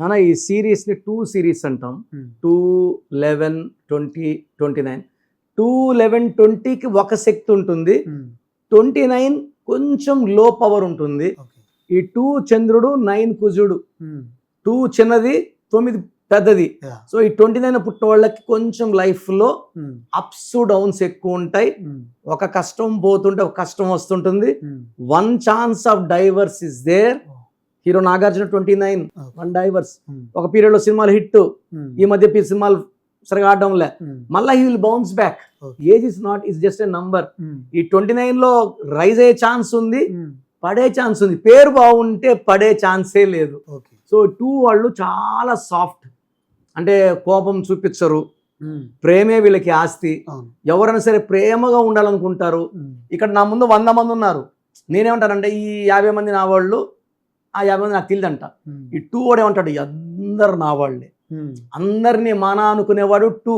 నాన్న ఈ సిరీస్ని 2 సిరీస్ అంటాం. 2, 11, 20, 29. 2, 11, 20కి ఒక శక్తి ఉంటుంది. 29 కొంచెం లో పవర్ ఉంటుంది. ఈ 2 చంద్రుడు, 9 కుజుడు. 2 చిన్నది, 9 పెద్దది. సో ఈ 29 పుట్టిన వాళ్ళకి కొంచెం లైఫ్లో అప్స్ డౌన్స్ ఎక్కువ ఉంటాయి. ఒక కష్టం పోతుంటే ఒక కష్టం వస్తుంటుంది. 1 chance of divorce is there. Hero Nagarjuna 29, 1 divorce. ఒక పీరియడ్ లో సినిమాలు హిట్, ఈ మధ్య సినిమాలు సరిగా ఆడడంలే. మళ్ళీ he will bounce back. Age is not, is just a number. ఈ 29 లో రైజ్ అయ్యే ఛాన్స్ ఉంది, పడే ఛాన్స్ ఉంది. పేరు బాగుంటే పడే ఛాన్సే లేదు. సో 2 వాళ్ళు చాలా సాఫ్ట్, అంటే కోపం చూపించరు. ప్రేమే వీళ్ళకి ఆస్తి. ఎవరైనా సరే ప్రేమగా ఉండాలనుకుంటారు. ఇక్కడ నా ముందు 100 మంది ఉన్నారు. నేనేమంటానంటే ఈ 50 మంది నా వాళ్ళు, ఆ 50 మంది నాకు తెలియదంట. ఈ 2 వాడు ఏమంటాడు, అందరు నా వాళ్ళే, అందరినీ మానా అనుకునేవాడు 2.